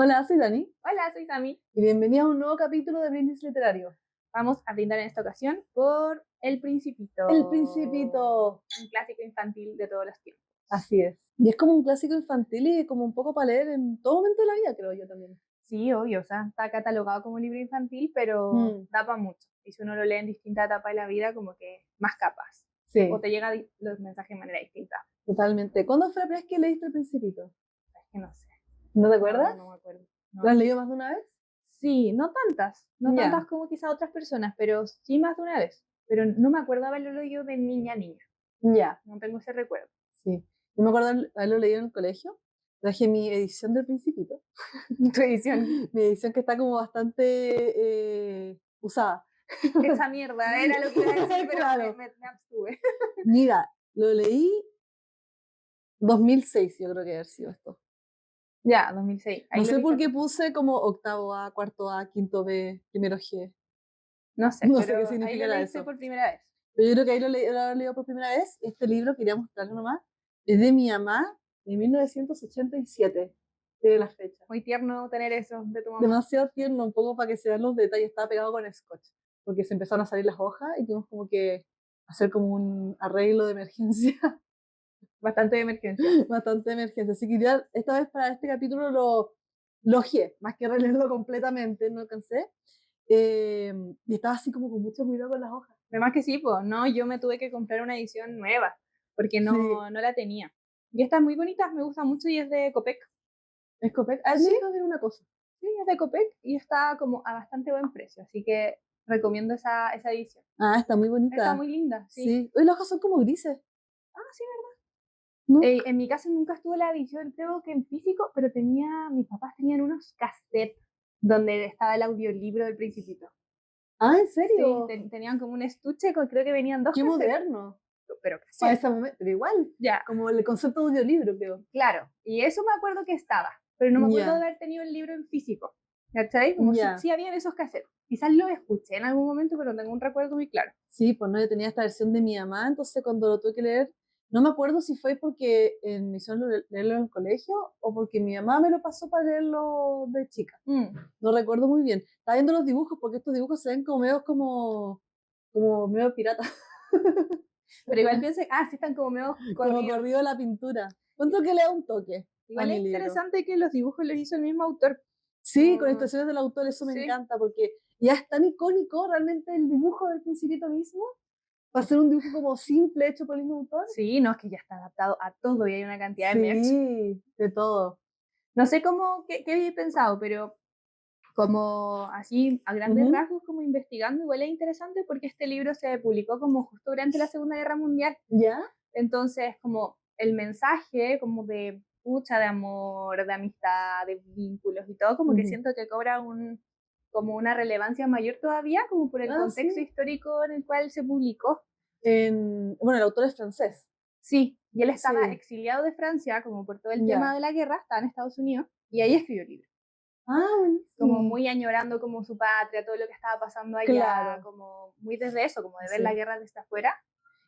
Hola, soy Dani Hola, soy Sami. y bienvenida a un nuevo capítulo de Brindis Literario. Vamos a brindar en esta ocasión por El El Principito, Principito. un clásico infantil de todos los tiempos. Así es. Y es como un clásico infantil y como un poco para leer en todo momento de la vida, creo yo también. Sí, obvio, o sea, está catalogado como libro infantil, pero Mm, da para mucho. Y si uno lo lee en distintas etapas de la vida, como que más capaz. O sí, te llegan los mensajes de manera distinta. totalmente. ¿Cuándo fue la primera vez que leíste El Principito? Es que no sé, ¿No te no, acuerdas? no me acuerdo. ¿Lo No. has leído más de una vez? Sí, no tantas Ya, como quizá otras personas, pero sí más de una vez. Pero no me acuerdo haberlo leído de niña a niña. ya, No tengo ese recuerdo. sí. Yo me acuerdo haberlo leído en el colegio. Traje mi edición del Principito. Tu edición. Mi edición que está como bastante usada. Esa mierda, era lo que iba a decir, pero me, Claro. me, me abstuve. Mira, lo leí 2006, yo creo que haber sido esto. Ya, 2006. No Ahí lo sé por viste qué tú. puse como octavo A, cuarto A, quinto B, primero G. No sé, No sé qué pero ahí lo significará leíste eso. por primera vez. Pero yo creo que ahí lo he leído por primera vez. Este libro, quería mostrarlo nomás, es de mi mamá, de 1987, de la fecha. Muy tierno tener eso de tu mamá. Demasiado tierno, un poco para que se vean los detalles. Estaba pegado con scotch, porque se empezaron a salir las hojas y tuvimos como que hacer como un arreglo de emergencia. Bastante de emergencia. Bastante emergencia. Así que ya esta vez para este capítulo lo ojeé, más que releerlo completamente, no alcancé. Y estaba así como con mucho cuidado con las hojas. Además que sí, pues, no, yo me tuve que comprar una edición nueva, porque Sí, no la tenía. Y esta es muy bonita, me gusta mucho y es de Copec. escopeta. Ah, Sí, déjame ver una cosa. sí, es de Copec y está como a bastante buen precio, así que recomiendo esa edición. Ah, está muy Está bonita. muy linda, sí. Sí. Hoy las hojas son como grises, Ah, sí, ¿no? en mi casa nunca estuvo la edición, creo que en físico, pero mis papás tenían unos cassettes donde estaba el audiolibro del Principito. Ah, ¿en Sí, serio? tenían como un estuche, creo que venían dos Qué cassettes, moderno. pero Para cassette, ese momento, pero igual, ya, como el concepto de audiolibro, creo. claro. Y eso me acuerdo que estaba, pero no me acuerdo de Ya, haber tenido el libro en físico. ¿Cachai? Como si ya. sí habían esos cassettes. Quizás los escuché en algún momento, pero no tengo un recuerdo muy claro. Sí, pues no, yo tenía esta versión de mi mamá, entonces cuando lo tuve que leer, no me acuerdo si fue porque me hicieron leerlo en el colegio o porque mi mamá me lo pasó para leerlo de chica. Mm. No recuerdo muy bien. Estaba viendo los dibujos porque estos dibujos se ven como medio como medio pirata, Pero igual pienso, sí están como medio como corridos. corrido de la pintura. Cuento que le da un toque a Igual mi es libro. interesante que los dibujos los hizo el mismo autor. Sí, con No, instrucciones del autor, eso me sí. encanta porque ya es tan icónico realmente el dibujo del Principito mismo. Va a ser un dibujo como simple, hecho por el mismo autor. Sí, no, es que ya está adaptado a todo y hay una cantidad de merch. Sí, de todo. No sé qué había pensado, pero como así a grandes Ujú. rasgos, como investigando, igual es interesante porque este libro se publicó como justo durante la Segunda Guerra Mundial. ¿Ya? Entonces, como el mensaje como de pucha, de amor, de amistad, de vínculos y todo, como que Ujú. siento que cobra como una relevancia mayor todavía, como por el Ah, contexto sí. histórico en el cual se publicó. Bueno, el autor es francés. Sí, y él estaba Sí, exiliado de Francia, como por todo el tema ya. de la guerra, estaba en Estados Unidos, y ahí escribió el libro, Ah, como buenísimo. muy añorando como su patria, todo lo que estaba pasando allá, Claro, como muy desde eso, como de ver la sí. guerra desde afuera.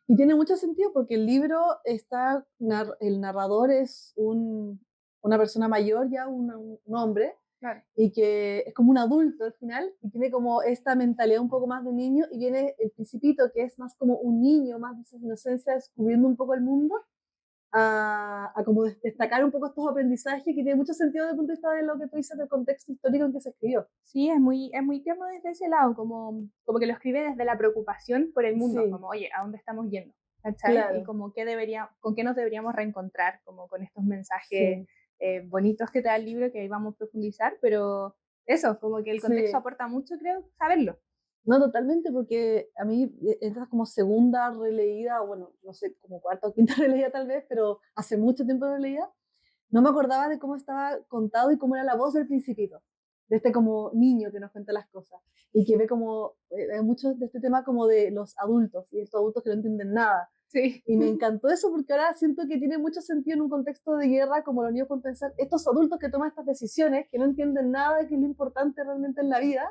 Y tiene mucho sentido porque el libro el narrador es una persona mayor ya, un hombre, Claro. y que es como un adulto al final, y tiene como esta mentalidad un poco más de niño, y viene el Principito, que es más como un niño, más de esa inocencia, descubriendo un poco el mundo, a como destacar un poco estos aprendizajes que tiene mucho sentido desde el punto de vista de lo que tú dices del contexto histórico en que se escribió. Sí, es muy tierno desde ese lado, como que lo escribe desde la preocupación por el mundo, Sí, como, oye, ¿a dónde estamos yendo? ¿Cachai? Y claro, como con qué nos deberíamos reencontrar, como con estos mensajes sí, bonitos que te da el libro que ahí vamos a profundizar, pero eso, como que el contexto sí. aporta mucho, creo, saberlo. No, totalmente, porque a mí esta es como segunda releída, bueno, no sé, como cuarta o quinta releída tal vez, pero hace mucho tiempo no leía, no me acordaba de cómo estaba contado y cómo era la voz del Principito, de este como niño que nos cuenta las cosas y que ve como mucho de este tema como de los adultos y estos adultos que no entienden nada. Sí, Y me encantó eso porque ahora siento que tiene mucho sentido en un contexto de guerra, como los niños pueden pensar, estos adultos que toman estas decisiones, que no entienden nada de qué es lo importante realmente en la vida,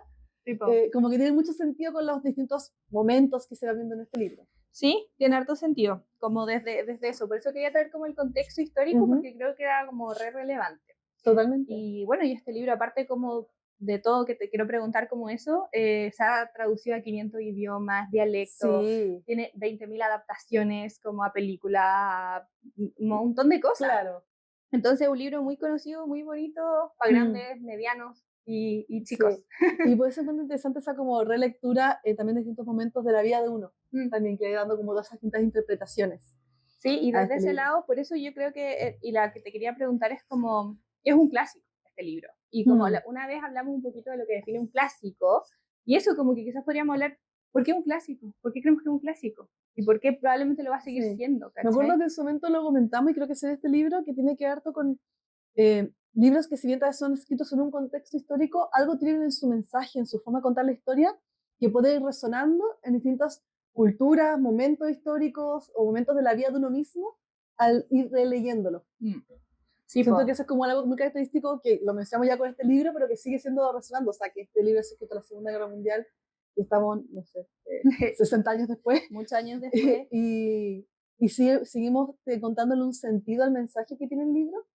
tipo. como que tiene mucho sentido con los distintos momentos que se va viendo en este libro. Sí, tiene harto sentido, como desde eso. Por eso quería traer como el contexto histórico, Ujú. porque creo que era como re relevante. Totalmente. Y bueno, y este libro, aparte como de todo que te quiero preguntar como eso, se ha traducido a 500 idiomas, dialectos, Sí, tiene 20.000 adaptaciones como a película, a un montón de cosas. claro. Entonces, un libro muy conocido, muy bonito, para Mm, grandes, medianos y chicos. sí. Y puede ser muy interesante esa como relectura también de distintos momentos de la vida de uno. Mm. También que dando como todas esas distintas interpretaciones Sí, y a desde este ese libro. lado, por eso yo creo que, y la que te quería preguntar es como, es un clásico este libro. Y como Mm, una vez hablamos un poquito de lo que define un clásico, y eso como que quizás podríamos hablar, ¿por qué un clásico? ¿Por qué creemos que es un clásico? ¿Y por qué probablemente lo va a seguir sí. siendo, Me acuerdo cachai? que en su momento lo comentamos y creo que es en este libro que tiene que ver harto con libros que si bien son escritos en un contexto histórico, algo tienen en su mensaje, en su forma de contar la historia, que puede ir resonando en distintas culturas, momentos históricos o momentos de la vida de uno mismo al ir releyéndolo. Mm. Sí, Siento pues. que eso es como algo muy característico que lo mencionamos ya con este libro, pero que sigue siendo resonando. O sea, que este libro es escrito en la Segunda Guerra Mundial y estamos, no sé, 60 años después. Muchos años después. Y seguimos contándole un sentido al mensaje que tiene el libro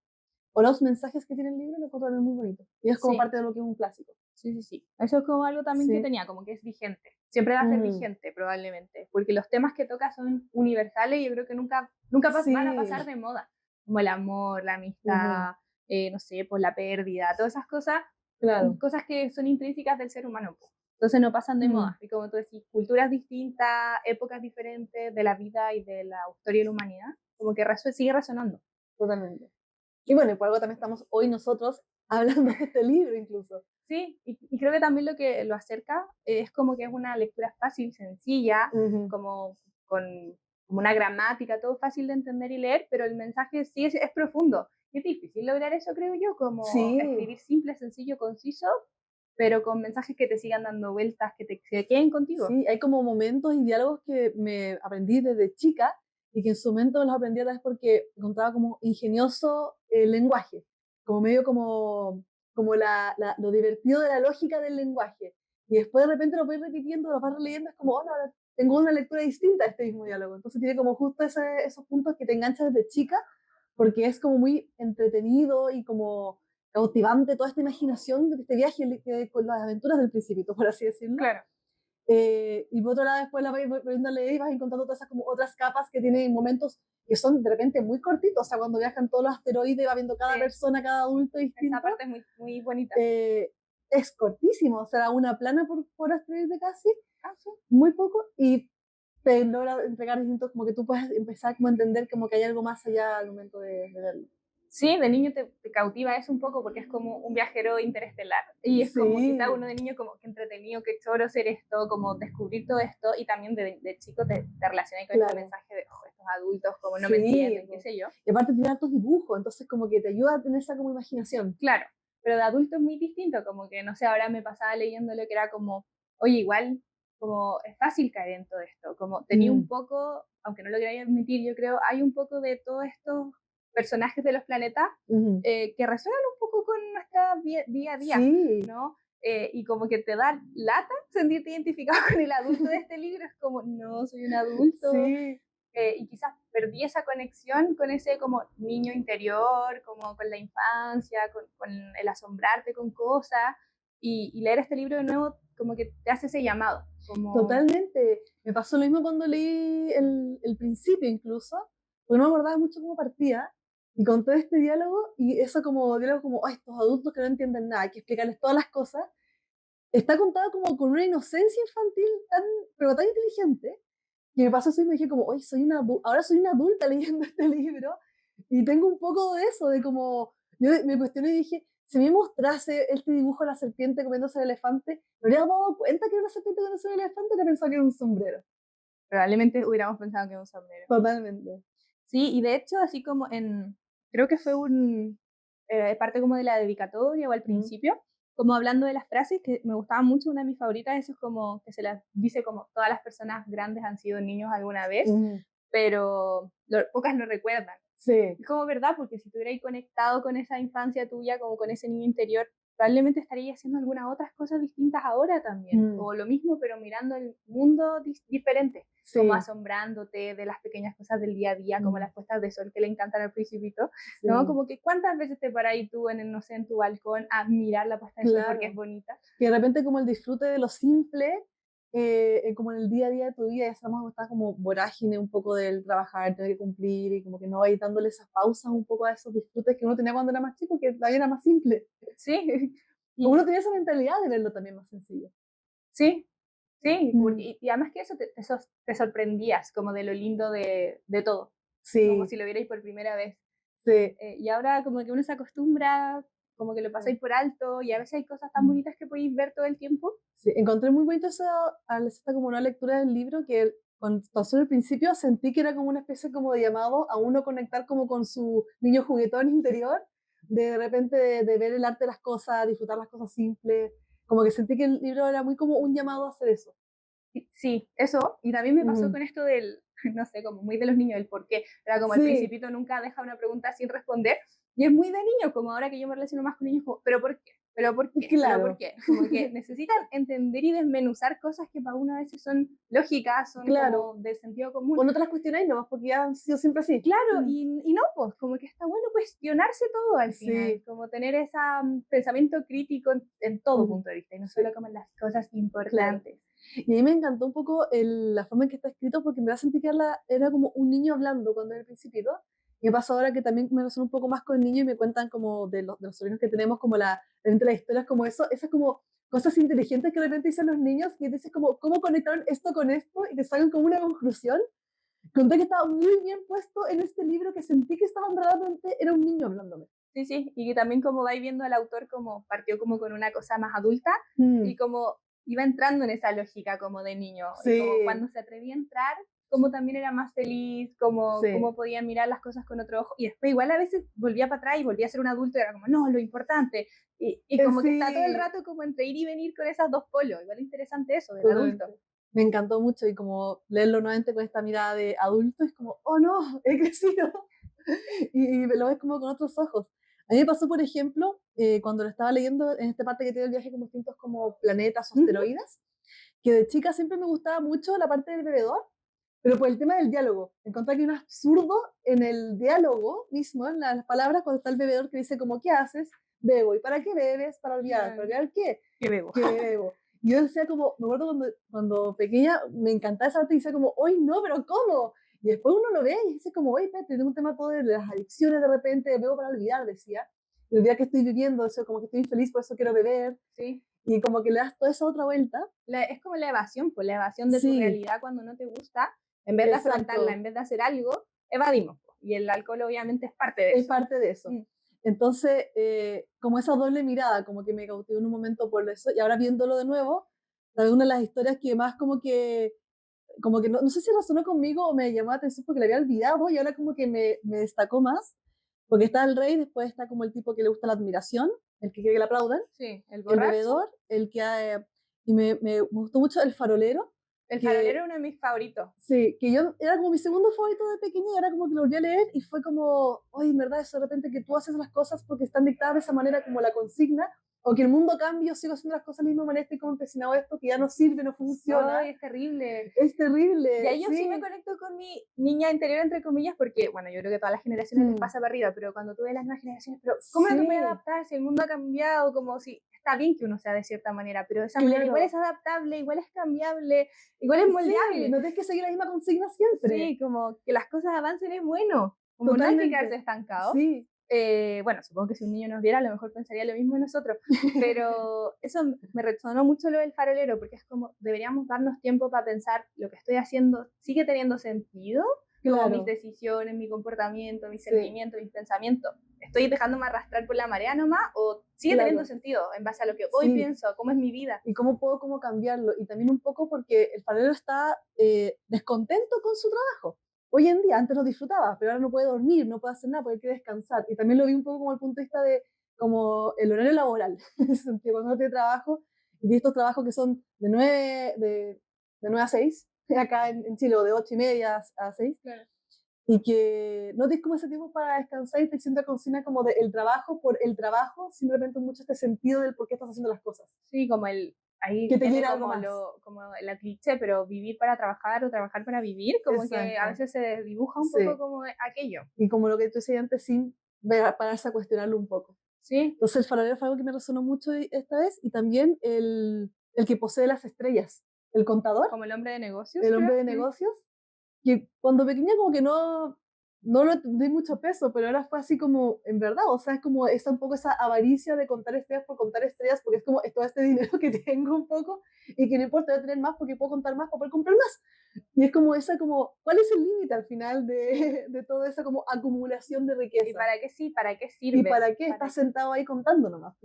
o los mensajes que tiene el libro, lo encuentro también muy bonito. Y es como Sí, parte de lo que es un clásico. sí, sí, sí. Eso es como algo también que Sí. tenía, como que es vigente. Siempre va a ser Mm, vigente, probablemente, porque los temas que toca son universales y yo creo que nunca van a sí. pasar de moda, como el amor, la Ujú, amistad, no sé, pues la pérdida, todas esas cosas, claro. cosas que son intrínsecas del ser humano, pues. Entonces no pasan de Mm, moda. Y como tú decís, culturas distintas, épocas diferentes de la vida y de la historia de la humanidad, como que sigue resonando. totalmente. Y bueno, y por algo también estamos hoy nosotros hablando de este libro incluso. Sí, y creo que también lo que lo acerca es como que es una lectura fácil, sencilla, Ujú, como con como una gramática, todo fácil de entender y leer, pero el mensaje sí es profundo. Y es difícil lograr eso, creo yo, como sí, escribir simple, sencillo, conciso, pero con mensajes que te sigan dando vueltas, que queden contigo. sí, hay como momentos y diálogos que me aprendí desde chica y que en su momento los aprendí a través porque encontraba como ingenioso el lenguaje, como medio como lo divertido de la lógica del lenguaje. Y después de repente lo voy repitiendo, lo vas releyendo, es como, oh, no, ahora tengo una lectura distinta a este mismo diálogo. Entonces tiene como justo esos puntos que te enganchan desde chica, porque es como muy entretenido y como cautivante toda esta imaginación de este viaje con las aventuras del principito, por así decirlo. Claro. Y por otro lado, después la vas volviendo a leer y vas encontrando todas esas como otras capas que tienen momentos que son de repente muy cortitos. O sea, cuando viajan todos los asteroides, va viendo cada Sí, persona, cada adulto esa distinto. parte es muy, muy bonita. eh, es cortísimo, o sea, una plana por asteroide casi, Ah, sí. muy poco, y te logra entregar distintos, como que tú puedes empezar como a entender como que hay algo más allá al momento de verlo. Sí, de niño te cautiva eso un poco porque es como un viajero interestelar. Y es como quizá Sí, uno de niño como que entretenido, que choro ser esto, como descubrir todo esto y también de chico te relacionas con este claro. mensaje de oh, estos adultos como no me Sí, entienden, qué sé yo. y aparte tiene hartos dibujos, entonces como que te ayuda a tener esa como imaginación. Claro, pero de adulto es muy distinto, como que no sé, ahora me pasaba leyéndolo que era como, oye, igual como es fácil caer en todo esto, como tenía un Mm. poco, aunque no lo queráis admitir, yo creo, hay un poco de todos estos personajes de los planetas Ujú. que resuenan un poco con nuestra día a día, Sí, ¿no? Y como que te da lata sentirte identificado con el adulto de este libro, es como, no, soy un adulto, sí, y quizás perdí esa conexión con ese como niño interior, como con la infancia, con el asombrarte con cosas, y leer este libro de nuevo como que te hace ese llamado, como, totalmente. Me pasó lo mismo cuando leí el principio incluso, porque no me acordaba mucho cómo partía, y con todo este diálogo, y eso como diálogo como, "Ay, estos adultos que no entienden nada, hay que explicarles todas las cosas", está contado como con una inocencia infantil tan, pero tan inteligente, que me pasó eso y me dije como, hoy ahora soy una adulta leyendo este libro y tengo un poco de eso, de como, yo me cuestioné y dije, si me mostrase este dibujo de la serpiente comiéndose el elefante, ¿me habría dado cuenta que era una serpiente comiéndose el elefante o habría pensado que era un sombrero? probablemente hubiéramos pensado que era un sombrero. Totalmente. Sí, y de hecho, así como creo que fue parte como de la dedicatoria o al Mm, principio, como hablando de las frases, que me gustaban mucho, una de mis favoritas, eso es como que se las dice como todas las personas grandes han sido niños alguna vez, mm, pero pocas lo recuerdan. sí, Es como verdad, porque si tú hubieras conectado con esa infancia tuya, como con ese niño interior, probablemente estaría haciendo algunas otras cosas distintas ahora también, o lo mismo, pero mirando el mundo diferente, como Sí, asombrándote de las pequeñas cosas del día a día, como las mm, puestas de sol que le encantan al principito, ¿no? sí, Como que cuántas veces te paras ahí tú no sé, en tu balcón a mirar la puesta de sol porque es claro. bonita. Que de repente como el disfrute de lo simple, como en el día a día de tu vida, ya estamos, está como vorágine un poco del trabajar, tener que cumplir, y como que no vais dándole esas pausas un poco a esos disfrutes que uno tenía cuando era más chico, que todavía era más simple. Sí, Como uno y tenía esa mentalidad de verlo también más sencillo. sí, sí, Mm, y además que eso te sorprendías como de lo lindo de todo, como sí, si lo vierais por primera vez. sí. Y ahora como que uno se acostumbra, como que lo pasáis por alto y a veces hay cosas tan Mm. bonitas que podéis ver todo el tiempo. Sí, encontré muy bonito eso al hacer como una lectura del libro que cuando pasó el principio sentí que era como una especie como de llamado a uno conectar como con su niño juguetón interior, de repente de ver el arte de las cosas, disfrutar las cosas simples, como que sentí que el libro era muy como un llamado a hacer eso. Sí, eso. Y también me pasó Ujú. con esto del, no sé, como muy de los niños, el por qué. Era como el Sí, principito nunca deja una pregunta sin responder. Y es muy de niños, como ahora que yo me relaciono más con niños, como, ¿pero por qué? ¿Pero por qué? ¿Pero por claro, qué? Como que necesitan entender y desmenuzar cosas que para uno a veces son lógicas, son claro. como de sentido común. O no te las cuestionáis nomás porque ya han sido siempre así. Claro, Mm. y no, pues como que está bueno cuestionarse todo al final, Sí, como tener ese pensamiento crítico en todo mm, punto de vista, y no sí, solo como en las cosas claro. importantes. Y a mí me encantó un poco la forma en que está escrito porque me da sentí que era como un niño hablando cuando era el principito. Y me pasa ahora que también me relaciono un poco más con el niño y me cuentan como de los sobrinos que tenemos, como de repente las historias como eso, esas como cosas inteligentes que de repente dicen los niños y dices como, ¿cómo conectaron esto con esto? Y te sacan como una conclusión. Conté que estaba muy bien puesto en este libro que sentí que estaba verdaderamente, era un niño hablándome. Sí, sí, y que también como vais viendo al autor como partió como con una cosa más adulta y Mm, como iba entrando en esa lógica como de niño y como sí, cuando se atrevía a entrar, como también era más feliz, como sí, podía mirar las cosas con otro ojo y después igual a veces volvía para atrás y volvía a ser un adulto y era como, no, lo importante y como que está todo el sí, rato como entre ir y venir con esas dos polos, igual interesante eso del adulto. totalmente. Me encantó mucho y como leerlo nuevamente con esta mirada de adulto es como, oh no, he crecido y lo ves como con otros ojos. A mí me pasó, por ejemplo, cuando lo estaba leyendo en esta parte que tiene el viaje con distintos como planetas o Uh -huh. asteroides, que de chica siempre me gustaba mucho la parte del bebedor, pero por el tema del diálogo. Encontré que hay un absurdo en el diálogo mismo, en las palabras, cuando está el bebedor que dice como, ¿qué haces? Bebo. ¿Y para qué bebes? Para olvidar. ¿Para olvidar qué? ¿Qué bebo? Que bebo. Y yo decía como, me acuerdo cuando pequeña me encantaba esa parte y decía como, hoy no, pero ¿cómo? Y después uno lo ve y dice como, oye, espérate, tengo un tema todo de las adicciones de repente, bebo para olvidar, decía. Y el día que estoy viviendo, eso, como que estoy infeliz, por eso quiero beber. Sí. Y como que le das toda esa otra vuelta. Es como la evasión, pues la evasión de tu Sí, realidad cuando no te gusta, en vez de afrontarla, exacto. en vez de hacer algo, evadimos. Y el alcohol obviamente es parte de Es eso. parte de eso. Mm. Entonces, como esa doble mirada, como que me cautivó en un momento por eso, y ahora viéndolo de nuevo, una de las historias que más como que no, no sé si resonó conmigo o me llamó la atención porque la había olvidado y ahora como que me destacó más, porque está el rey, después está como el tipo que le gusta la admiración, el que quiere que le aplaudan, Sí, el el borracho. bebedor, el que... y me gustó mucho el farolero, El farolero que es uno de mis favoritos. sí, que yo era como mi segundo favorito de pequeña y ahora como que lo volví a leer y fue como, oye, en verdad, eso de repente que tú haces las cosas porque están dictadas de esa manera como la consigna, o que el mundo cambia, yo sigo haciendo las cosas de la misma manera, estoy como empecinado a esto que ya no sirve, no funciona, Ay, es terrible. es Y terrible, ahí yo sí me sí. conecto con mi niña interior, entre comillas, porque, bueno, yo creo que a todas las generaciones les Mm, pasa para arriba, pero cuando tú ves las nuevas generaciones, pero ¿cómo no te puedes sí, adaptar si el mundo ha cambiado? Como si está bien que uno sea de cierta manera, pero de esa manera igual claro, es adaptable, igual es cambiable, igual es sí, moldeable. no tienes que seguir la misma consigna siempre, Sí, como que las cosas avancen es bueno, como no hay que quedarse totalmente, estancado. sí, Bueno, supongo que si un niño nos viera, a lo mejor pensaría lo mismo de nosotros, pero eso me resonó mucho lo del farolero, porque es como, deberíamos darnos tiempo para pensar, lo que estoy haciendo sigue teniendo sentido, como mis claro, decisiones, mi comportamiento, mis sí, sentimientos, mis pensamientos. ¿Estoy dejándome arrastrar por la marea nomás o sigue teniendo claro, sentido en base a lo que hoy sí. pienso, cómo es mi vida? Y cómo puedo cómo cambiarlo. Y también un poco porque el farolero está descontento con su trabajo. Hoy en día, antes lo disfrutaba, pero ahora no puede dormir, no puede hacer nada porque quiere descansar. Y también lo vi un poco como el punto de vista de como el horario laboral, en ese sentido, cuando no tiene trabajo, y estos trabajos que son de 9 a 6, acá en Chile, o de 8:30 a 6, Claro. y que no tienes como ese tiempo para descansar y te sientes cocina como del trabajo por el trabajo, simplemente mucho este sentido del por qué estás haciendo las cosas. Sí, como ahí Que te viene quiera algo como más. como la cliché, pero vivir para trabajar o trabajar para vivir, como que a Exacto. veces se dibuja un poco Sí. como aquello. Y como lo que tú decías antes, sin pararse a cuestionarlo un poco. Sí, Entonces el farolero fue algo que me resonó mucho esta vez, y también el que posee las estrellas, el contador, como el hombre de negocios, el creo. hombre de negocios, que cuando pequeña como que no lo di mucho peso, pero ahora fue así como, en verdad, o sea, es como esa, un poco esa avaricia de contar estrellas por contar estrellas, porque es como es todo este dinero que tengo un poco, y que no importa, voy a tener más porque puedo contar más para poder comprar más. Y es como esa, como, ¿cuál es el límite al final de toda esa como acumulación de ¿Y riqueza? para qué sí? ¿Para qué ¿Y sirve? para qué? Estás sentado ahí contando nomás,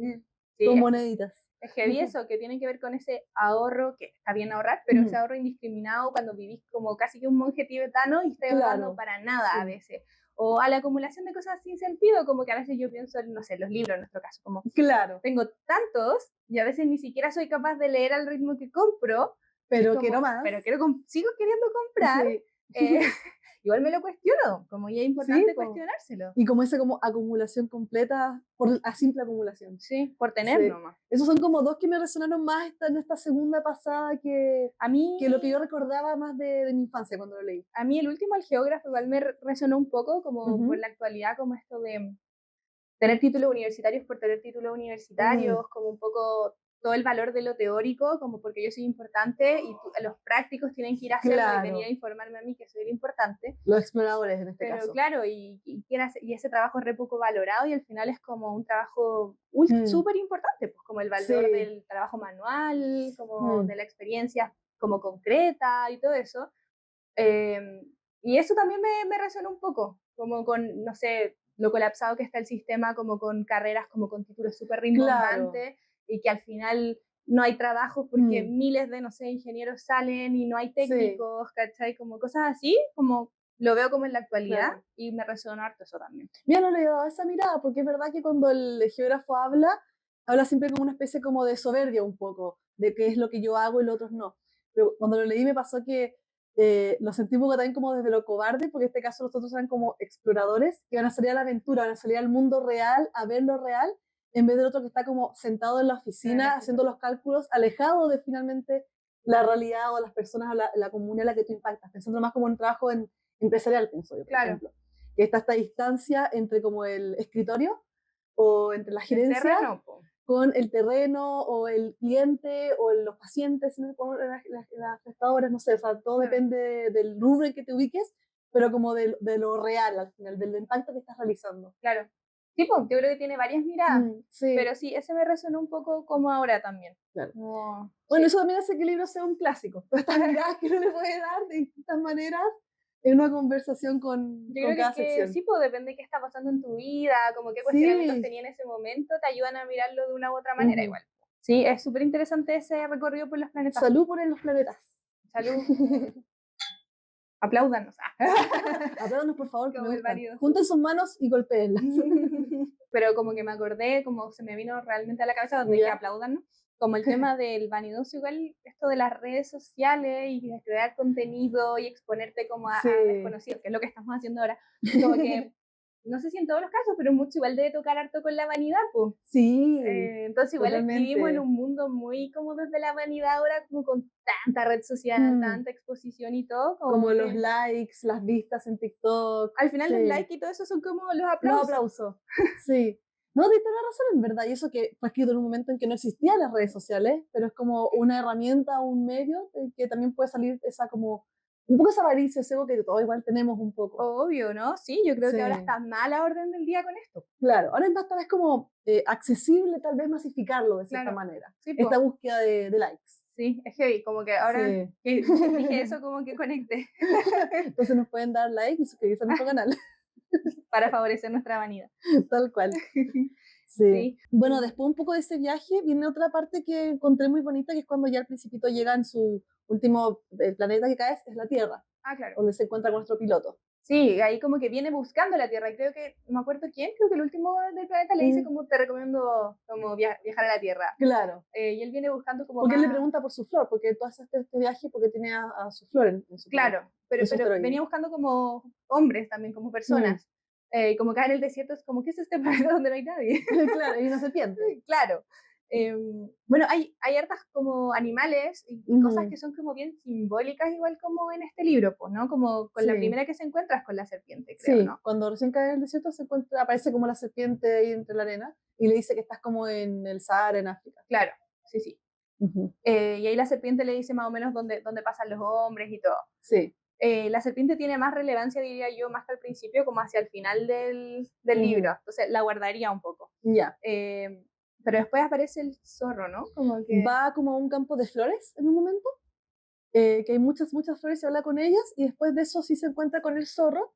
Sí, con moneditas. es heavy eso, que tiene que ver con ese ahorro, que está bien ahorrar, pero ese ahorro indiscriminado cuando vivís como casi que un monje tibetano y estás ahorrando Claro, para nada a sí, veces. O a la acumulación de cosas sin sentido, como que a veces yo pienso en, no sé, los libros en nuestro caso, como claro, tengo tantos y a veces ni siquiera soy capaz de leer al ritmo que compro, y es pero quiero como, más. pero sigo queriendo comprar, Sí, eh, igual me lo cuestiono, como ya es sí, importante po. cuestionárselo. Y como esa como acumulación completa por a simple acumulación. Sí, por tener Sí. nomás. Esos son como dos que me resonaron más en esta segunda pasada A que lo que mí yo recordaba más de mi infancia cuando lo leí. A mí el último, el geógrafo, igual me resonó un poco como por Ujú. la actualidad, como esto de tener títulos universitarios por tener títulos Mm, universitarios, como un poco todo el valor de lo teórico, como porque yo soy importante y los prácticos tienen que ir a hacerlo y venir a claro, informarme a mí que soy el importante. los exploradores en este Pero caso. claro, y ese trabajo es re poco valorado y al final es como un trabajo Mm, súper importante, pues como el valor sí, del trabajo manual, como mm, de la experiencia como concreta y todo eso. Eh, y eso también me resonó un poco, como con, no sé, lo colapsado que está el sistema, como con carreras, como con títulos súper claro. rimbombantes, y que al final no hay trabajo porque Mm, miles de, no sé, ingenieros salen y no hay sí, técnicos, ¿cachai? Como cosas así, como lo veo como en la actualidad, claro. y me resonó harto eso también. Mira, no le he dado esa mirada, porque es verdad que cuando el geógrafo habla siempre como una especie como de soberbia un poco, de qué es lo que yo hago y los otros no. Pero cuando lo leí me pasó que lo sentí un poco también como desde lo cobarde, porque en este caso los otros eran como exploradores que van a salir a la aventura, van a salir al mundo real, a ver lo real, en vez del otro que está como sentado en la En el oficina haciendo escritorio. los cálculos, alejado de finalmente la realidad o las personas o la comunidad a la que tú impactas, pensando más como en un trabajo empresarial, pienso yo, por Claro, ejemplo, que está esta distancia entre como el escritorio o entre la y el gerencia terreno, po. con el terreno o el cliente o los pacientes, las prestadoras, no sé, o sea, todo Claro. depende del rubro en que te ubiques, pero como de lo real al final, del impacto que estás realizando. Claro. Sí, pues, yo creo que tiene varias miradas, Sí, pero sí, ese me resonó un poco como ahora también. claro. Como, Bueno, sí. eso también hace que el libro sea un clásico. Todas estas miradas que uno le puede dar de distintas maneras en una conversación Yo con creo cada que sección. sí, pues depende de qué está pasando en tu vida, como qué cuestionamientos Sí. tenía en ese momento, te ayudan a mirarlo de una u otra manera Ujú. igual. Sí, es súper interesante ese recorrido por los planetas. Salud por los planetas. Salud, apláudanos. Apládanos, por favor, que me Como el gustan. vanidoso. Junten sus manos y golpeenlas. Pero como que me acordé, como se me vino realmente a la cabeza donde dije ¿Ya? aplaudan, como el tema del vanidoso, igual esto de las redes sociales y de crear contenido y exponerte como a Sí. desconocidos, que es lo que estamos haciendo ahora, como que no sé si en todos los casos, pero mucho igual debe tocar harto con la vanidad, pues. Sí, Entonces igual vivimos en totalmente. un mundo muy como desde la vanidad ahora, como con tanta red social, Mm, tanta exposición y todo, como como los que likes, las vistas en TikTok. al final los Sí. likes y todo eso son como los Los aplausos. aplausos. Sí. No, tienes toda la razón, en verdad. Y eso que fue escrito en un momento en que no existían las redes sociales, pero es como una herramienta, un medio que también puede salir esa como, un poco esa avaricia, ese ego que todos igual tenemos un poco. Obvio, ¿no? Sí, yo creo que ahora Sí. está mala orden del día con esto. Claro, ahora es más tal vez como accesible tal vez masificarlo de cierta Claro, manera. sí, Esta pues, búsqueda de likes. sí, es heavy, como que ahora Sí. que dije eso, como que conecté Entonces nos pueden dar like y suscribirse a nuestro canal, para favorecer nuestra vanidad. tal cual. Sí. Sí, Bueno, después un poco de ese viaje viene otra parte que encontré muy bonita, que es cuando ya al principito llega en su último, el planeta que cae es la Tierra, ah, claro, donde se encuentra con nuestro piloto. Sí, ahí como que viene buscando la Tierra. Y creo que, no me acuerdo quién, creo que el último del planeta le dice como te recomiendo como viajar a la Tierra. Claro. Y él viene buscando como Porque él le más... pregunta por su flor, porque tú haces este viaje porque tiene a su flor en su Claro, planeta, pero, en su pero asteroide. venía buscando como hombres también, como personas. Como acá en el desierto es como, ¿qué es este planeta donde no hay nadie? Claro, y una serpiente. Claro. Bueno, hay hartas como animales y cosas que son como bien simbólicas, igual como en este libro, pues, ¿no? Como con la Sí. primera que se encuentras con la serpiente, creo, Sí, ¿no? cuando recién cae en el desierto se encuentra, aparece como la serpiente ahí entre la arena y le dice que estás como en el Sahara, en África. Claro, sí, sí. Ujú. Y ahí la serpiente le dice más o menos dónde pasan los hombres y todo. Sí. La serpiente tiene más relevancia, diría yo, más que al principio, como hacia el final del Ujú. libro. Entonces la guardaría un poco. Ya. Pero después aparece el zorro, ¿no? Como que... Va como a un campo de flores en un momento, que hay muchas, muchas flores, se habla con ellas y después de eso sí se encuentra con el zorro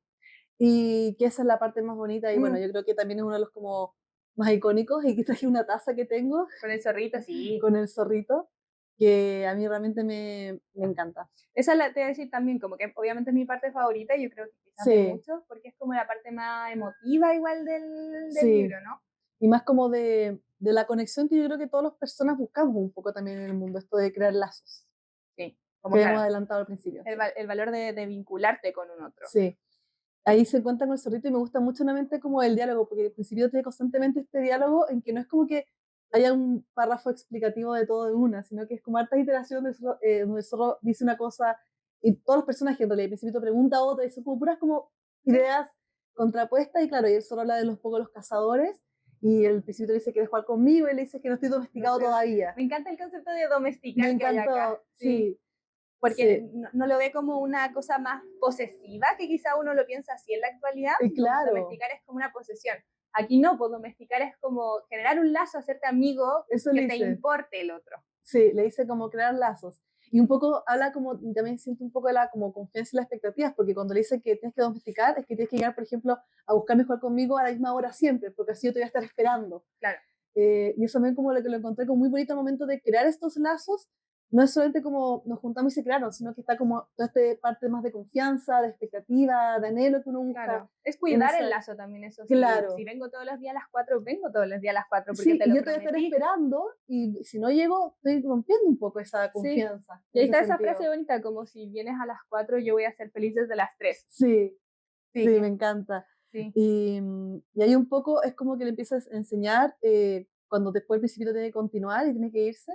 y que esa es la parte más bonita y bueno, yo creo que también es uno de los como más icónicos y que traje una taza que tengo Con el zorrito, sí. con el zorrito que a mí realmente me encanta. Esa te voy a decir también, como que obviamente es mi parte favorita y yo creo que quizás de muchos, porque es como la parte más emotiva igual del libro, ¿no? Y más como de la conexión que yo creo que todas las personas buscamos un poco también en el mundo, esto de crear lazos. Sí, como Que claro, hemos adelantado al principio. el valor de vincularte con un otro. Sí. Ahí se encuentra con el zorrito y me gusta mucho nuevamente como el diálogo, porque al principio tiene constantemente este diálogo en que no es como que haya un párrafo explicativo de todo de una, sino que es como harta iteración donde el zorro dice una cosa y todos los personajes en realidad, al principio pregunta otra y son como puras como ideas contrapuestas y claro, y el zorro habla de los pocos los cazadores y el principio dice que quiere jugar conmigo y le dice que no estoy domesticado todavía. Me encanta el concepto de domesticar Me que hay acá. encantó, sí. Porque Sí. no lo ve como una cosa más posesiva, que quizá uno lo piensa así en la actualidad. Claro. Domesticar es como una posesión. Aquí no, pues domesticar es como generar un lazo, hacerte amigo, Eso que le te dice. importe el otro. Sí, le dice como crear lazos. Y un poco habla como, también siento un poco de la como confianza y las expectativas, porque cuando le dice que tienes que domesticar, es que tienes que llegar, por ejemplo, a buscarme jugar conmigo a la misma hora siempre, porque así yo te voy a estar esperando. Claro. Y eso también como lo que lo encontré como muy bonito al momento de crear estos lazos, no es solamente como nos juntamos y se crearon, sino que está como toda esta parte más de confianza, de expectativa, de anhelo que uno busca. Claro. Es cuidar el lazo también, eso. Claro. Si vengo todos los días a las 4, vengo todos los días a las 4 porque Sí, te y lo yo te voy a estar prometí. esperando y si no llego, estoy rompiendo un poco esa confianza. Sí. Y ahí está esa frase bonita, como si vienes a las 4, yo voy a ser feliz desde las 3. Sí, Sí, sí, me encanta. Sí. Y ahí un poco es como que le empiezas a enseñar cuando después el principito tiene que continuar y tiene que irse,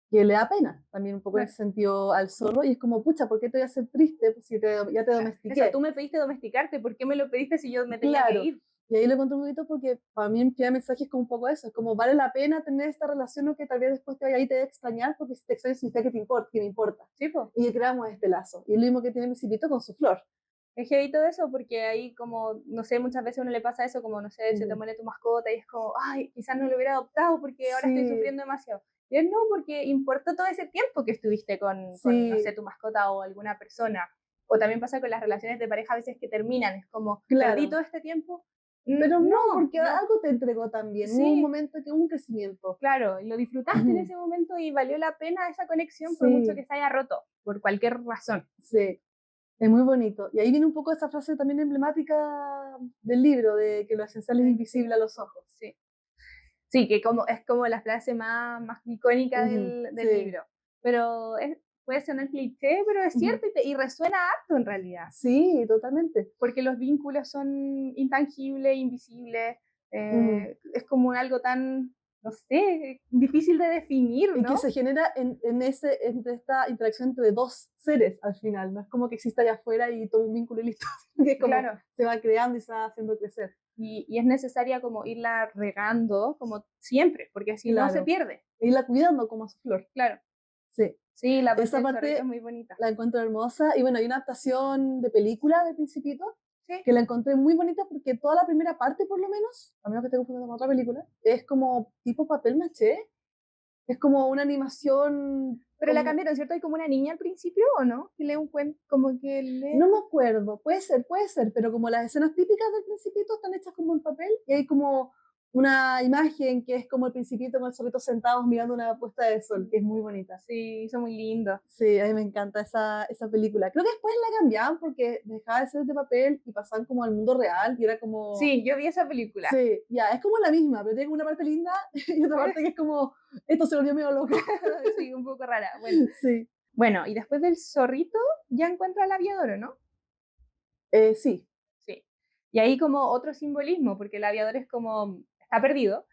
que le da pena también un poco en ese sentido al zorro y es como, pucha, ¿por qué te voy a hacer triste pues, si ya te domestiqué? Eso, tú me pediste domesticarte, ¿por qué me lo pediste si yo me tenía que ir? Y ahí lo encontré un poquito porque para mí el primer mensaje es como un poco eso, es como vale la pena tener esta relación o que tal vez después te vaya ahí te debe extrañar porque si te extraña significa que te importa, que me importa. Sí, pues. Y creamos este lazo. Y es lo mismo que tiene el principito con su flor. Es heavy todo eso porque ahí como, no sé, muchas veces a uno le pasa eso, como, no sé, se te muere tu mascota y es como, ay, quizás no lo hubiera adoptado porque ahora estoy sufriendo demasiado. Y es no, porque importó todo ese tiempo que estuviste con, no sé, tu mascota o alguna persona. O también pasa con las relaciones de pareja a veces que terminan, es como, perdí todo este tiempo. Pero no, porque algo te entregó también, hubo un momento que hubo un crecimiento. Claro, y lo disfrutaste en ese momento y valió la pena esa conexión por mucho que se haya roto, por cualquier razón. Sí, es muy bonito. Y ahí viene un poco esa frase también emblemática del libro, de que lo esencial es invisible a los ojos. Sí. Sí, que es como la frase más icónica del libro. Pero puede sonar cliché, pero es cierto y resuena harto en realidad. Sí, totalmente. Porque los vínculos son intangibles, invisibles. Es como algo tan, no sé, difícil de definir, ¿no? Y que se genera entre esta interacción entre dos seres al final. No es como que exista allá afuera y todo un vínculo y listo. Que es como se va creando y se va haciendo crecer. Y es necesaria como irla regando como siempre, porque si no se pierde. Irla cuidando como a su flor. Claro. Sí. Sí, la esa parte es muy bonita. La encuentro hermosa. Y bueno, hay una adaptación de película de Principito que la encontré muy bonita porque toda la primera parte, por lo menos, a menos que esté confundiendo con otra película, es como tipo papel maché. Es como una animación. Pero la cambiaron, ¿cierto? Hay como una niña al principio, ¿o no? Que lee un cuento, como que lee... No me acuerdo, puede ser, pero como las escenas típicas del Principito están hechas como en papel y hay como una imagen que es como el Principito con el zorrito sentados mirando una puesta de sol, que es muy bonita. Sí, hizo muy lindo. Sí, a mí me encanta esa película. Creo que después la cambiaban porque dejaba de ser de papel y pasaban como al mundo real y era como... Sí, yo vi esa película. Sí, ya, es como la misma, pero tiene una parte linda y otra parte que es como, esto se volvió medio loco. Sí, un poco rara. Bueno. Sí. Bueno, y después del zorrito ya encuentra al aviador, ¿o no? Sí. Sí. Y ahí como otro simbolismo, porque el aviador es como, está perdido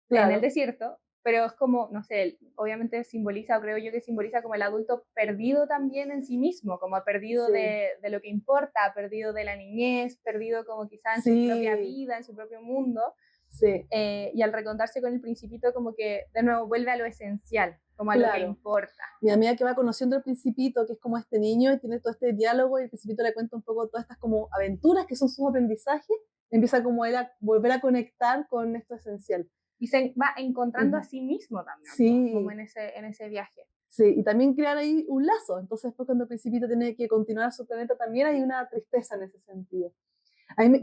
Claro. en el desierto, pero es como, no sé, obviamente simboliza, o creo yo que simboliza como el adulto perdido también en sí mismo, como perdido Sí. de lo que importa, perdido de la niñez, perdido como quizá en Sí. su propia vida, en su propio mundo. Sí. Y al reencontrarse con el Principito como que de nuevo vuelve a lo esencial, como a lo que Claro. importa. Mi amiga que va conociendo al Principito, que es como este niño y tiene todo este diálogo y el Principito le cuenta un poco todas estas como aventuras que son sus aprendizajes, empieza como él a volver a conectar con esto esencial. Y se va encontrando a sí mismo también, Sí. como en ese viaje. Sí, y también crear ahí un lazo. Entonces después cuando el Principito tiene que continuar a su planeta también hay una tristeza en ese sentido.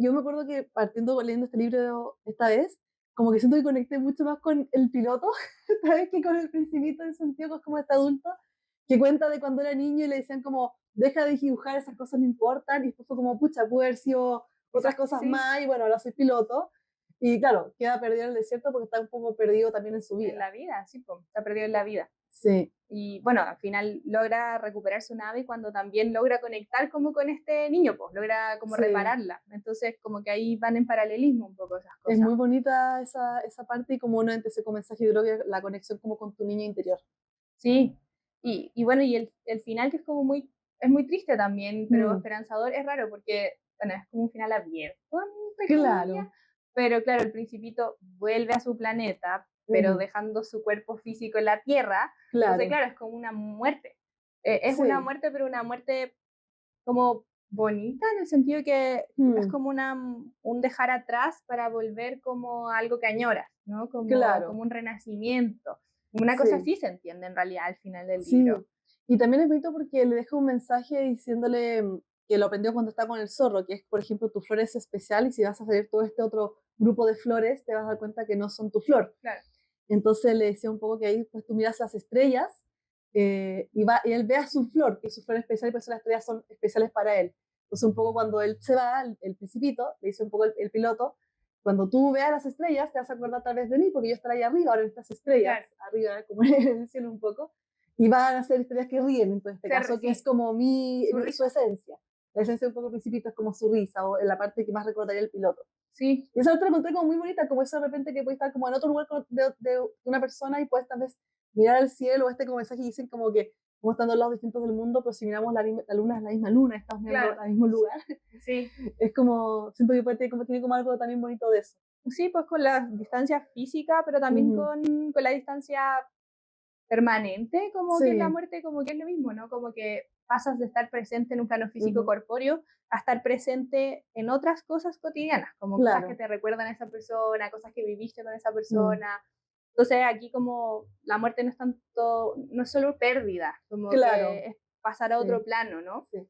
Yo me acuerdo que partiendo leyendo este libro esta vez, como que siento que conecté mucho más con el piloto, esta vez que con el Principito, en el sentido que es como este adulto, que cuenta de cuando era niño y le decían como, deja de dibujar, esas cosas no importan, y después fue como, pucha, pude haber sido otras cosas más, y bueno, ahora soy piloto. Y claro, queda perdido en el desierto porque está un poco perdido también en su vida. En la vida, sí, pues, está perdido en la vida. Sí. Y bueno, al final logra recuperar su nave cuando también logra conectar como con este niño, pues logra como repararla. Entonces como que ahí van en paralelismo un poco esas cosas. Es muy bonita esa parte y como uno ese mensaje, yo creo que la conexión como con tu niño interior. Sí, y bueno, y el final que es como es muy triste también, pero esperanzador, es raro porque, bueno, es como un final abierto, claro. Pero claro, el Principito vuelve a su planeta, pero dejando su cuerpo físico en la Tierra. Claro. Entonces, claro, es como una muerte. Es una muerte, pero una muerte como bonita, en el sentido que es como un dejar atrás para volver como algo que añoras, ¿no? Como, como un renacimiento. Una cosa así se entiende en realidad al final del libro. Y también es bonito porque le deja un mensaje diciéndole que lo aprendió cuando está con el zorro, que es, por ejemplo, tu flor es especial y si vas a hacer todo este otro grupo de flores, te vas a dar cuenta que no son tu flor. Claro. Entonces le decía un poco que ahí pues tú miras las estrellas y él ve a su flor, que es su flor especial y por eso las estrellas son especiales para él. Entonces un poco cuando él se va, el Principito, le dice un poco el piloto, cuando tú veas las estrellas te vas a acordar tal vez de mí porque yo estaré ahí arriba, ahora en estas estrellas, arriba como en el cielo un poco, y van a ser estrellas que ríen en este caso, que es como su esencia. La esencia de un poco del Principito es como su risa o en la parte que más recordaría el piloto. Sí. Y esa otra la encontré como muy bonita, como eso de repente que puede estar como en otro lugar de una persona y puedes tal vez mirar al cielo o como mensaje y dicen como que como estando en lados distintos del mundo, pero si miramos la luna es la misma luna, estamos mirando al mismo lugar. Sí. Es como, siento que tiene como algo también bonito de eso. Sí, pues con la distancia física, pero también con la distancia permanente, como que la muerte como que es lo mismo, ¿no? Como que pasas de estar presente en un plano físico corpóreo a estar presente en otras cosas cotidianas, como cosas que te recuerdan a esa persona, cosas que viviste con esa persona. Entonces aquí como la muerte no es tanto, no es solo pérdida, como que es pasar a otro plano, ¿no? Sí.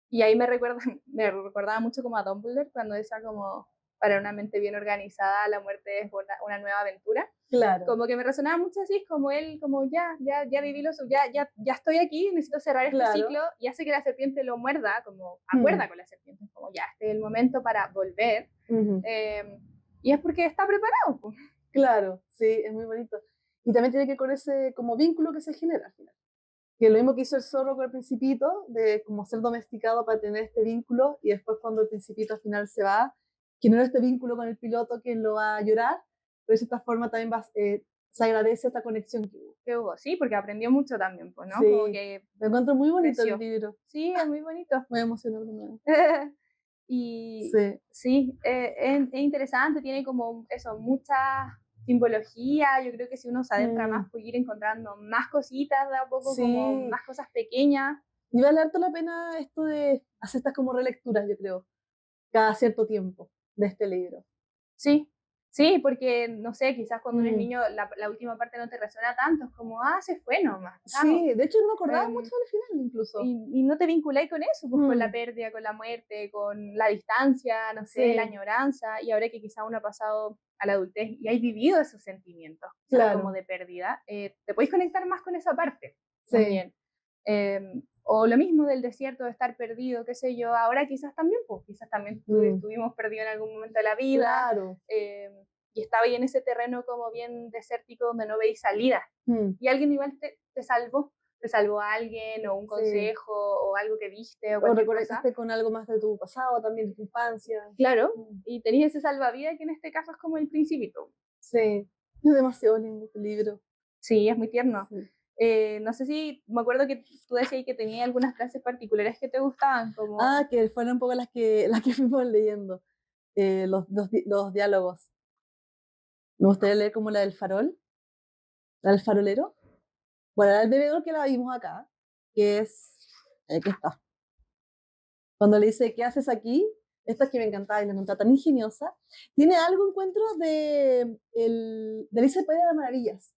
Y ahí me recordaba mucho como a Dumbledore cuando decía como, para una mente bien organizada, la muerte es una nueva aventura. Claro. Como que me resonaba mucho así, como él, como ya viví ya estoy aquí, necesito cerrar este ciclo, y hace que la serpiente lo muerda, como acuerda con la serpiente, como ya, este es el momento para volver, y es porque está preparado. Pues. Claro, sí, es muy bonito. Y también tiene que ver con ese como vínculo que se genera al final. Que lo mismo que hizo el zorro con el Principito, de como ser domesticado para tener este vínculo, y después cuando el Principito al final se va, genera este vínculo con el piloto que lo va a llorar, pero de esta forma también se agradece esta conexión que hubo. Sí, porque aprendió mucho también, pues, ¿no? Sí, como que me encuentro muy bonito creció. el libro. Sí, es muy bonito. Muy emocionante. Y sí, es interesante, tiene como eso, mucha simbología. Yo creo que si uno se adentra más, puede ir encontrando más cositas de a poco, como más cosas pequeñas. Y vale harto la pena esto de hacer estas como relecturas, yo creo, cada cierto tiempo de este libro. Sí, sí, porque no sé, quizás cuando uno es niño la última parte no te resuena tanto, es como, se fue nomás. Sí, de hecho no me acordaba mucho del final incluso. Y no te vinculáis con eso, pues con la pérdida, con la muerte, con la distancia, no sé, la añoranza, y ahora que quizás uno ha pasado a la adultez y has vivido esos sentimientos, Claro. como de pérdida, te podéis conectar más con esa parte Sí. también. O lo mismo del desierto, de estar perdido, qué sé yo, ahora quizás también, pues quizás también estuvimos perdidos en algún momento de la vida, Claro. Y estaba ahí en ese terreno como bien desértico donde no veis salida, y alguien igual te salvó a alguien, o un consejo, o algo que viste, o cualquier cosa. reconectaste con algo más de tu pasado también, de tu infancia. Claro, y tenías ese salvavidas que en este caso es como el Principito. Sí, es demasiado lindo este libro. Sí, es muy tierno. Sí. No sé si, me acuerdo que tú decías que tenía algunas frases particulares que te gustaban, como... Que fueron un poco las que fuimos leyendo, los diálogos. Me gustaría leer como la del farol, la del farolero. Bueno, la del bebedor que la vimos acá, que es, aquí está. Cuando le dice, ¿qué haces aquí? Esta es que me encantaba y la encontraba tan ingeniosa. Tiene algo, encuentro, de Alicia en el País de las Maravillas.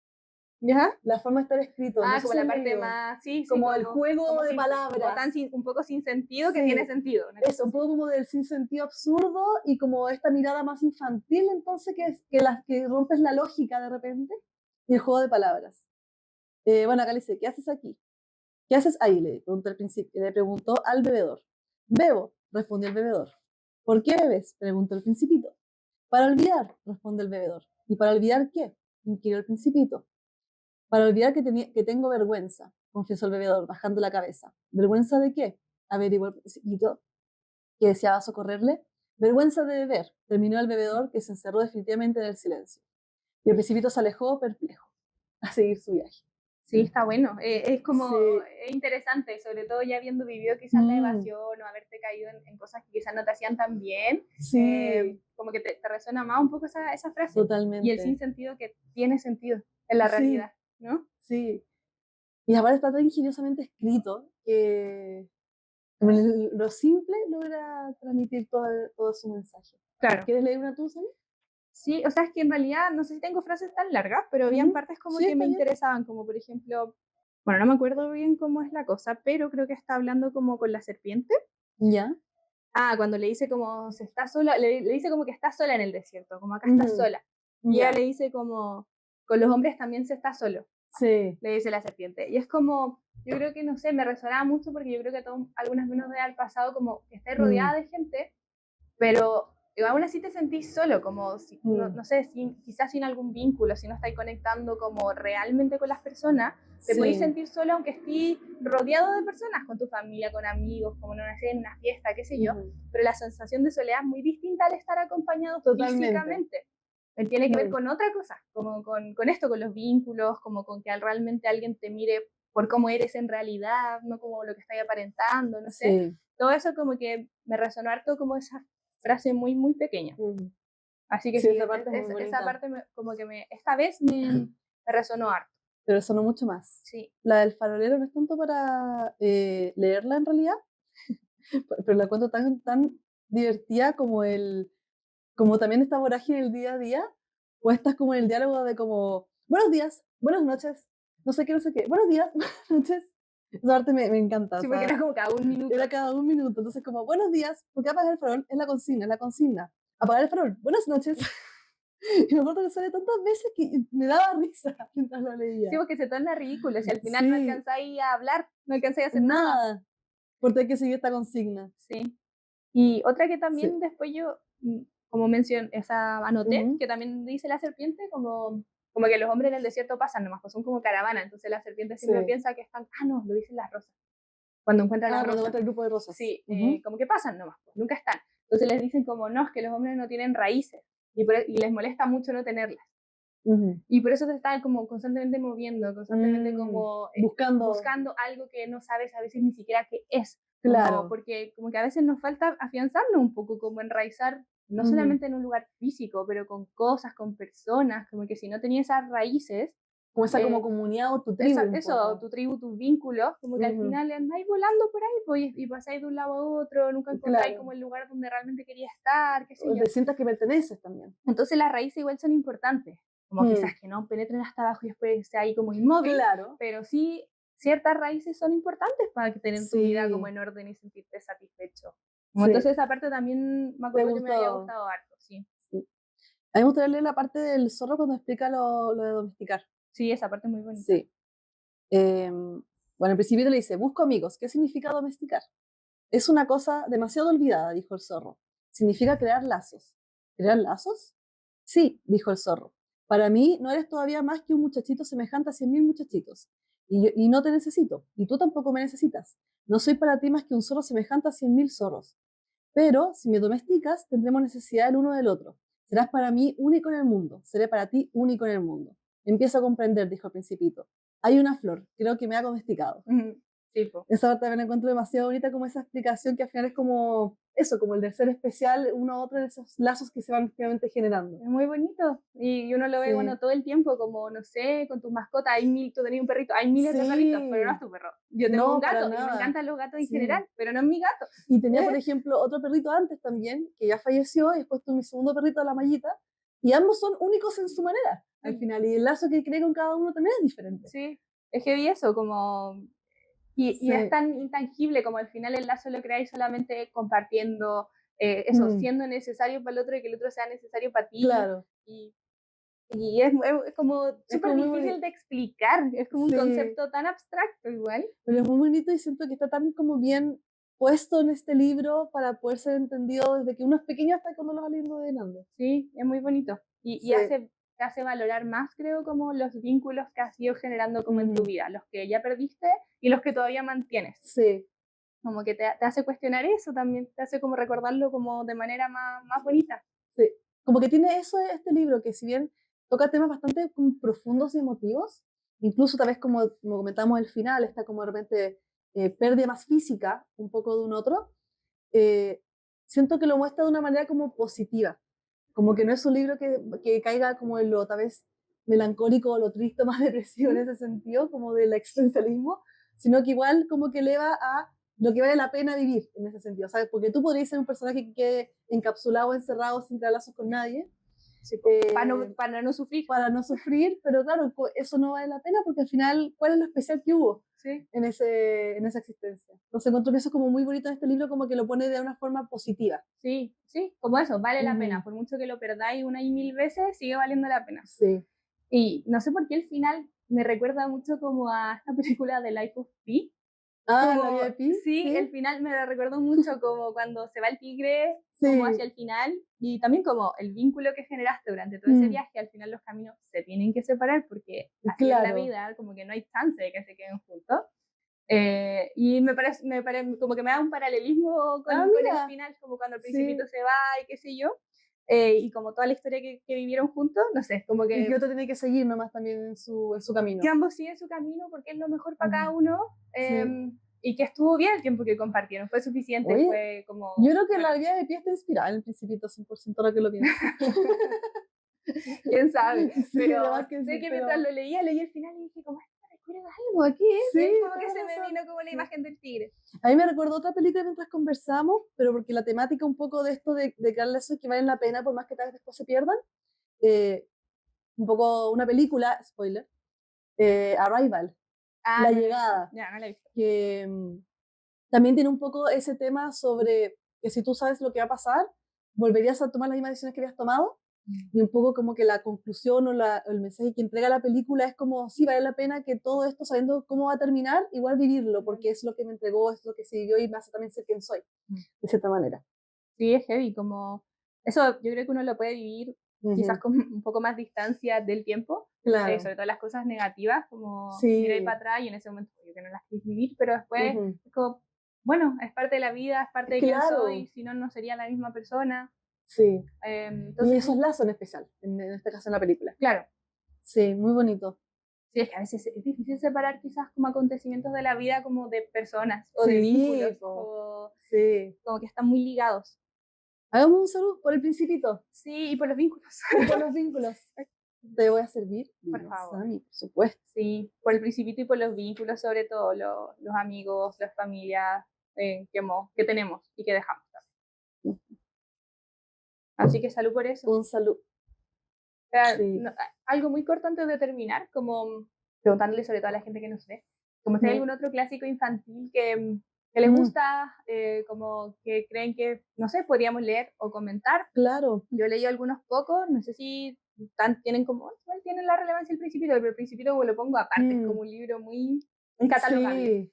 ¿Ya? La forma de estar escrito. No sé como si la han parte leído. más, sí, como el juego como de palabras. un poco sin sentido, Sí. que tiene sentido. ¿No? Eso, un poco como del sin sentido absurdo y como esta mirada más infantil, entonces, que rompes la lógica de repente, y el juego de palabras. Bueno, acá le dice, ¿qué haces aquí? ¿Qué haces ahí? Le preguntó al bebedor. Bebo, respondió el bebedor. ¿Por qué bebes? Preguntó el principito. Para olvidar, responde el bebedor. ¿Y para olvidar qué? Inquirió el principito. Para olvidar que tengo vergüenza, confesó el bebedor, bajando la cabeza. ¿Vergüenza de qué? Averiguó el principito, que deseaba socorrerle. Vergüenza de beber, terminó el bebedor, que se encerró definitivamente en el silencio. Y el principito se alejó perplejo a seguir su viaje. Sí, está bueno. Es como es interesante, sobre todo ya habiendo vivido quizás la evasión o haberte caído en cosas que quizás no te hacían tan bien. Sí. Como que te resuena más un poco esa frase. Totalmente. Y el sinsentido que tiene sentido en la realidad, ¿no? Sí. Y aparte está tan ingeniosamente escrito que lo simple logra transmitir todo su mensaje. Claro. ¿Quieres leer una tú, Sally? Sí, o sea, es que en realidad no sé si tengo frases tan largas, pero habían partes como que me interesaban, como por ejemplo, bueno, no me acuerdo bien cómo es la cosa, pero creo que está hablando como con la serpiente. Ya. Cuando le dice como se está sola, le dice como que está sola en el desierto, como acá está sola. Y ella le dice como, con los hombres también se está solo. Sí. Le dice la serpiente. Y es como, yo creo que, no sé, me resonaba mucho porque yo creo que algunas menos de al pasado como que estés rodeada de gente, pero aún así te sentís solo, como, si, no sé, quizás sin algún vínculo, si no estáis conectando como realmente con las personas, te podéis sentir solo aunque estés rodeado de personas, con tu familia, con amigos, como no sé, en una fiesta, qué sé yo, pero la sensación de soledad es muy distinta al estar acompañado físicamente. Tiene que ver con otra cosa, como con esto, con los vínculos, como con que realmente alguien te mire por cómo eres en realidad, no como lo que estáis aparentando, no sé. Todo eso como que me resonó harto como esa frase muy, muy pequeña. Así que sí, esa parte como que esta vez me resonó harto. Pero resonó mucho más. Sí. La del farolero no es tanto para leerla en realidad, pero la cuento tan divertida como también esta vorágine del día a día, o estás como en el diálogo de como, buenos días, buenas noches, no sé qué, buenos días, buenas noches. Esa parte me encanta. Sí, porque era como cada un minuto. Era cada un minuto, entonces como, buenos días, ¿por qué apagar el farol? Es la consigna. Apagar el farol, buenas noches. Y me acuerdo que sale tantas veces que me daba risa mientras lo leía. Sí, porque se torna ridículo, si al final no alcanzáis a hablar, no alcanzáis a hacer nada. Porque hay que seguir esta consigna. Sí. Y otra que también después yo, como mencioné, anoté, que también dice la serpiente, como que los hombres en el desierto pasan nomás, pues son como caravana, entonces la serpiente siempre piensa que están, no, lo dicen las rosas. Cuando encuentran las rosas. Cuando encuentra el grupo de rosas. Sí, como que pasan nomás, pues nunca están. Entonces les dicen como, no, es que los hombres no tienen raíces, y les molesta mucho no tenerlas. Y por eso se están como constantemente moviendo, constantemente como buscando algo que no sabes a veces ni siquiera qué es. Claro. Porque como que a veces nos falta afianzarnos un poco, como enraizar, no solamente en un lugar físico, pero con cosas, con personas, como que si no tenías esas raíces, como esa como comunidad o tu tribu. Tu tribu, tus vínculos, como que al final andáis volando por ahí, pues, y pasáis de un lado a otro, nunca encontráis como el lugar donde realmente querías estar, qué sé yo. Te sientas que perteneces también. Entonces las raíces igual son importantes, como quizás que no penetren hasta abajo y después sea ahí como inmóvil, pero sí ciertas raíces son importantes para tener tu vida como en orden y sentirte satisfecho. Entonces esa parte también me acuerdo que me había gustado harto, sí. A mí me gustaría leer la parte del zorro cuando explica lo de domesticar. Sí, esa parte es muy bonita. Sí. Bueno, al principio le dice, busco amigos. ¿Qué significa domesticar? Es una cosa demasiado olvidada, dijo el zorro. Significa crear lazos. ¿Crear lazos? Sí, dijo el zorro. Para mí no eres todavía más que un muchachito semejante a 100.000 muchachitos. Y no te necesito. Y tú tampoco me necesitas. No soy para ti más que un zorro semejante a 100.000 zorros. Pero si me domesticas, tendremos necesidad el uno del otro. Serás para mí único en el mundo. Seré para ti único en el mundo. Empiezo a comprender, dijo el principito. Hay una flor, creo que me ha domesticado. Sí, po. Esa parte también la encuentro demasiado bonita, como esa explicación que al final es como eso, como el de ser especial uno a otro de esos lazos que se van finalmente generando. Es muy bonito. Y uno lo ve, Sí. bueno, todo el tiempo, como, no sé, con tus mascotas. Tú tenías un perrito, hay miles de perritos, pero no es tu perro. Yo tengo No, un para gato y me nada. encantan los gatos en Sí. general, pero no es mi gato. Y tenía, por ejemplo, otro perrito antes también, que ya falleció, y después tuve mi segundo perrito, la Mayita, y ambos son únicos en su manera, al final, y el lazo que cree con cada uno también es diferente. Sí, es que vi eso, como... Y Sí. es tan intangible como al final el lazo lo creáis solamente compartiendo, eso, siendo necesario para el otro y que el otro sea necesario para ti. Claro. Y es como súper difícil de explicar, es como un concepto tan abstracto igual. Pero es muy bonito y siento que está tan como bien puesto en este libro para poder ser entendido desde que uno es pequeño hasta cuando lo va leyendo de grande. Sí, es muy bonito. Y te hace valorar más, creo, como los vínculos que has ido generando como en tu vida, los que ya perdiste y los que todavía mantienes. Sí. Como que te hace cuestionar eso también, te hace como recordarlo como de manera más bonita. Sí, como que tiene eso este libro, que si bien toca temas bastante profundos y emotivos, incluso tal vez como comentamos el final, está como de repente pérdida más física, un poco de un otro, siento que lo muestra de una manera como positiva, como que no es un libro que caiga como en lo tal vez melancólico o lo triste, más depresivo en ese sentido, como del existencialismo, sino que igual como que eleva a lo que vale la pena vivir en ese sentido, ¿sabes? Porque tú podrías ser un personaje que quede encapsulado, encerrado, sin crear lazos con nadie. Sí, para no sufrir. Para no sufrir, pero claro, eso no vale la pena porque al final, ¿cuál es lo especial que hubo en esa existencia? Entonces encuentro que eso es como muy bonito en este libro, como que lo pone de una forma positiva. Sí, como eso, vale la pena. Por mucho que lo perdáis una y mil veces, sigue valiendo la pena. Sí. Y no sé por qué el final me recuerda mucho como a esta película de Life of Pi. Ah, la vida de Pi. Sí, el final me la recuerdo mucho como cuando se va el tigre, como hacia el final, y también como el vínculo que generaste durante todo ese viaje, al final los caminos se tienen que separar porque así es la vida, como que no hay chance de que se queden juntos. Y me parece como que me da un paralelismo con el final, como cuando el principito se va y qué sé yo. Y como toda la historia que vivieron juntos, no sé, como que... Y que otro tiene que seguir nomás también en su camino. Que ambos siguen su camino porque es lo mejor para cada uno. Y que estuvo bien el tiempo que compartieron, fue suficiente. Oye, fue como... Yo creo que la vida de Pi está inspirada en el Principito 100% ahora que lo pienso. ¿Quién sabe? Sí, pero sé que mientras lo leí el final y dije, como, ¿esto recuerda algo? ¿Qué es? Sí, como que se me vino como la imagen del tigre. A mí me recordó otra película mientras conversamos, pero porque la temática un poco de esto de crear lazos que valen la pena por más que tal vez después se pierdan, un poco una película, spoiler, Arrival, La Llegada, ya, no la he visto. que también tiene un poco ese tema sobre que si tú sabes lo que va a pasar, volverías a tomar las mismas decisiones que habías tomado, y un poco como que la conclusión o el mensaje que entrega la película es como, sí, vale la pena que todo esto, sabiendo cómo va a terminar, igual vivirlo, porque es lo que me entregó, es lo que se vivió y me hace también ser quien soy, de cierta manera. Sí, es heavy, como... Eso yo creo que uno lo puede vivir quizás con un poco más distancia del tiempo, claro. Sobre todo las cosas negativas, como sí. ir ahí para atrás y en ese momento yo que no las quieres vivir, pero después es como, bueno, es parte de la vida, es parte de quién soy, si no, no sería la misma persona. Sí. Entonces, y esos lazos en especial, en este caso en la película. Claro. Sí, muy bonito. Sí, es que a veces es difícil separar quizás como acontecimientos de la vida como de personas o de vínculos, como que están muy ligados. Hagamos un saludo por el Principito. Sí, y por los vínculos. Y por los vínculos. Te voy a servir. Por favor. Sammy, por supuesto. Sí, por el Principito y por los vínculos, sobre todo los amigos, las familias que tenemos y que dejamos. Así que salud por eso. Un salud. Algo muy corto antes de terminar, como preguntándole sobre todo a la gente que nos ve, como si hay algún otro clásico infantil que que les Mm, gusta, como que creen que, no sé, podríamos leer o comentar. claro, Yo leí algunos pocos, no sé si tienen como, igual tienen la relevancia del Principito, pero el Principito lo pongo aparte, es mm, como un libro muy incatalogable. sí,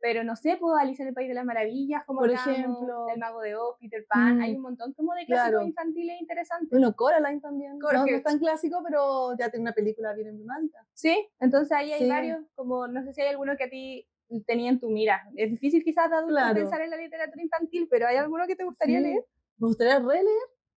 Pero no sé, pues Alicia en el País de las Maravillas, como por hablamos, El ejemplo, Mago de Oz, Peter Pan, hay mm, un montón como de clásicos claro. infantiles interesantes. Bueno, Coraline también, no, no es Porque, tan clásico, pero ya tiene una película bien emblemática. sí, entonces ahí hay Sí, varios, como no sé si hay alguno que a ti tenía en tu mira. Es difícil quizás de adulto claro, pensar en la literatura infantil, pero ¿hay alguno que te gustaría leer? sí. Me gustaría releer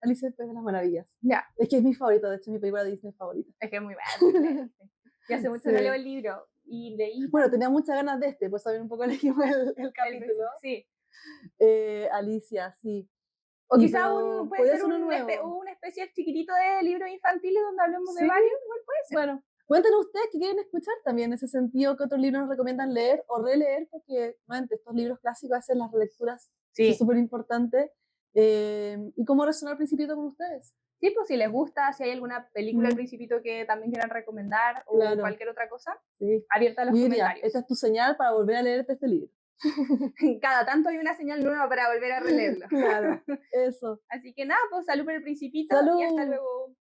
Alicia en el País de las Maravillas. Ya, Es que es mi favorito, de hecho, es mi película de Disney favorita. es que es muy buena película de Disney. Y hace mucho no leo Sí. el libro y leí Bueno, también tenía muchas ganas de este, pues también un poco elegimos el capítulo. sí. Alicia, sí. O Y quizá pero puede podría ser ser uno nuevo. un especial chiquitito de libros infantiles donde hablemos de Sí, varios, igual puede ser. bueno. Cuéntenos ustedes qué quieren escuchar también en ese sentido, qué otros libros nos recomiendan leer o releer, porque nuevamente estos libros clásicos hacen las relecturas, eso es Sí, súper importante. Y cómo resonó al Principito con ustedes. sí, pues si les gusta, si hay alguna película del Mm, Principito que también quieran recomendar o claro, cualquier otra cosa, sí. abierta a los Yo diría, esta comentarios. es tu señal para volver a leerte este libro. Cada tanto hay una señal nueva para volver a releerlo. Claro, eso. Así que nada, pues salud por el Principito y hasta Salud. luego.